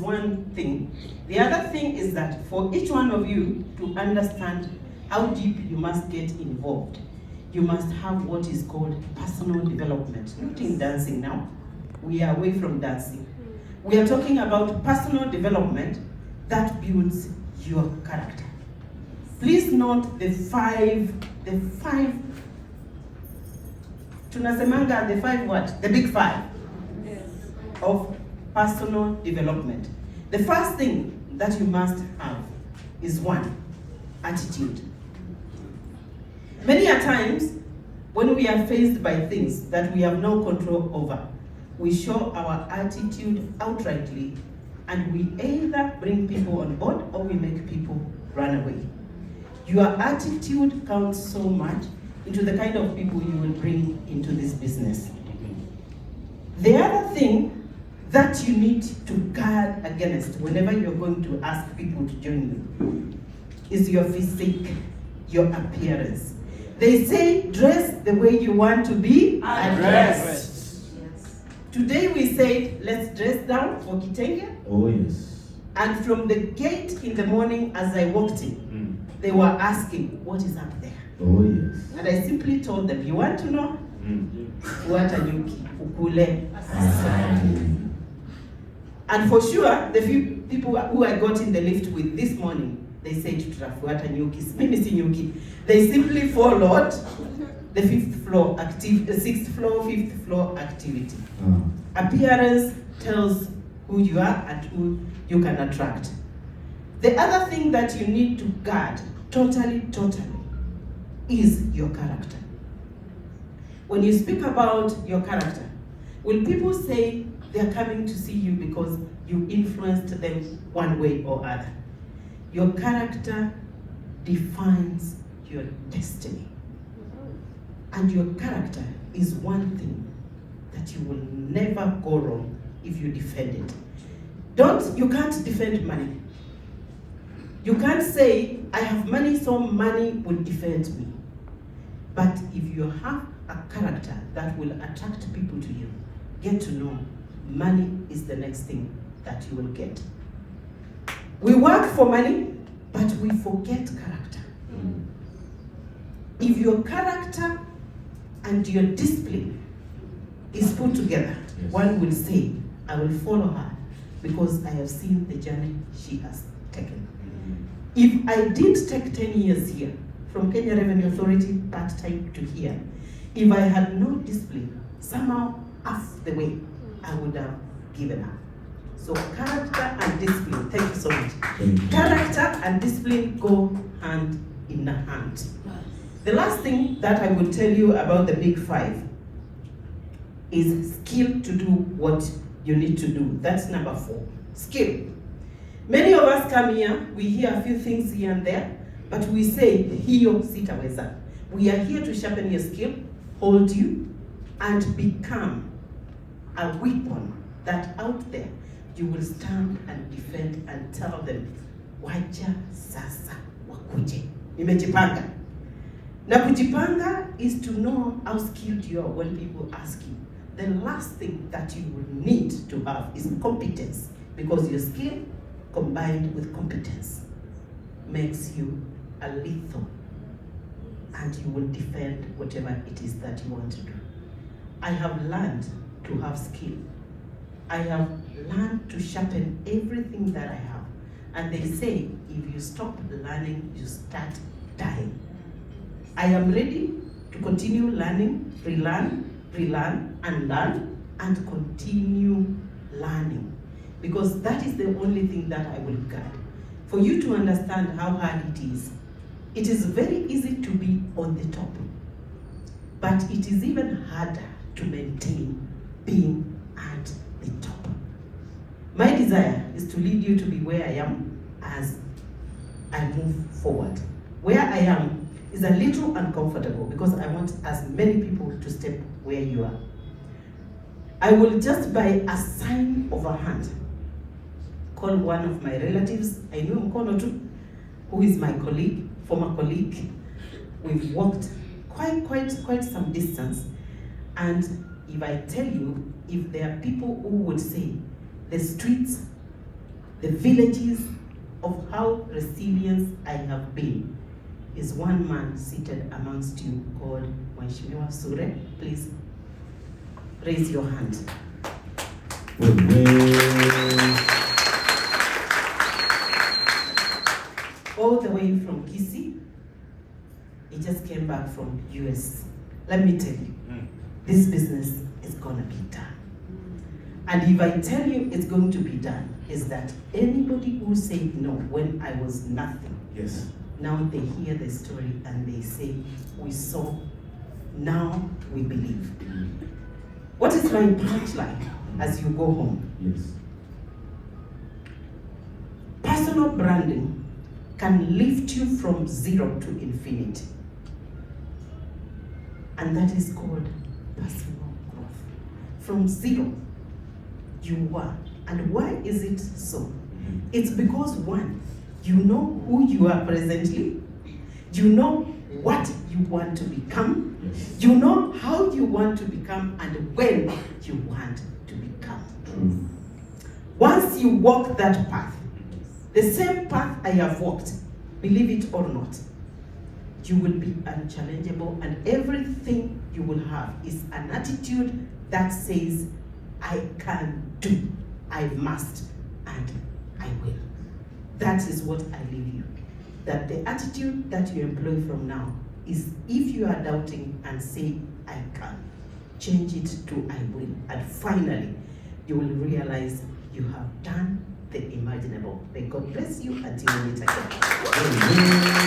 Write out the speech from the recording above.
one thing. The other thing is that for each one of you to understand how deep you must get involved, you must have what is called personal development. Not in dancing now. We are away from dancing. We are talking about personal development that builds your character. Please note the five, tunasemanga the five what? The big five of personal development. The first thing that you must have is one, attitude. Many a times, when we are faced by things that we have no control over, we show our attitude outrightly, and we either bring people on board or we make people run away. Your attitude counts so much into the kind of people you will bring into this business. The other thing that you need to guard against whenever you're going to ask people to join you is your physique, your appearance. They say, dress the way you want to be addressed. Yes. Today we said, let's dress down for Kitenge. Oh yes. And from the gate in the morning as I walked in, they were asking, what is up there? Oh yes. And I simply told them, you want to know? What a nyuki, ukule asali. And for sure, the few people who I got in the lift with this morning, they said, tutafuata nyuki. Mimi si nyuki. They simply followed the sixth floor, fifth floor activity. Appearance tells who you are and who you can attract. The other thing that you need to guard totally, is your character. When you speak about your character, will people say they are coming to see you because you influenced them one way or other? Your character defines your destiny. And your character is one thing that you will never go wrong if you defend it. You can't defend money. You can't say, I have money, so money will defend me. But if you have a character that will attract people to you, get to know money is the next thing that you will get. We work for money, but we forget character. If your character and your discipline is put together, yes, one will say, I will follow her because I have seen the journey she has taken. If I did take 10 years here, from Kenya Revenue Authority part-time to here, if I had no discipline, somehow half the way, I would have given up. So character and discipline, thank you so much. Character and discipline go hand in hand. The last thing that I will tell you about the big five is skill to do what you need to do. That's number 4, skill. Many of us come here, we hear a few things here and there, but we say, hiyo sitaweza. We are here to sharpen your skill, hold you, and become a weapon that out there you will stand and defend and tell them, wacha sasa wakuje. Nimejipanga. Na kujipanga is to know how skilled you are when people ask you. The last thing that you will need to have is competence, because your skill combined with competence makes you a lethal, and you will defend whatever it is that you want to do. I have learned to have skill. I have learned to sharpen everything that I have. And they say, if you stop learning, you start dying. I am ready to continue learning, relearn, and learn, and continue learning. Because that is the only thing that I will guard. For you to understand how hard it is very easy to be on the top. But it is even harder to maintain being at the top. My desire is to lead you to be where I am as I move forward. Where I am is a little uncomfortable because I want as many people to step where you are. I will just by a sign of a hand call one of my relatives, I know Mkono too, who is my colleague, former colleague. We've walked quite some distance, and if I tell you, if there are people who would say the streets the villages of how resilient I have been is one man seated amongst you called Mheshimiwa Sure. Please raise your hand. All the way from Kisii. He just came back from US. Let me tell you, this business is gonna be done. And if I tell you it's going to be done, is that anybody who said no when I was nothing, Yes. now they hear the story and they say, we saw, now we believe. What is my punchline as you go home? Yes. Personal branding can lift you from 0 to infinity. And that is called personal growth. From 0, you were. And why is it so? It's because one, you know who you are presently, you know what you want to become, Yes. you know how you want to become, and when you want to become. True. Once you walk that path, the same path I have walked, believe it or not, you will be unchallengeable, and everything you will have is an attitude that says, I can do, I must, and I will. That is what I leave you. That the attitude that you employ from now is, if you are doubting and say, I can, change it to I will. And finally, you will realize you have done the imaginable. May God bless you until we meet again.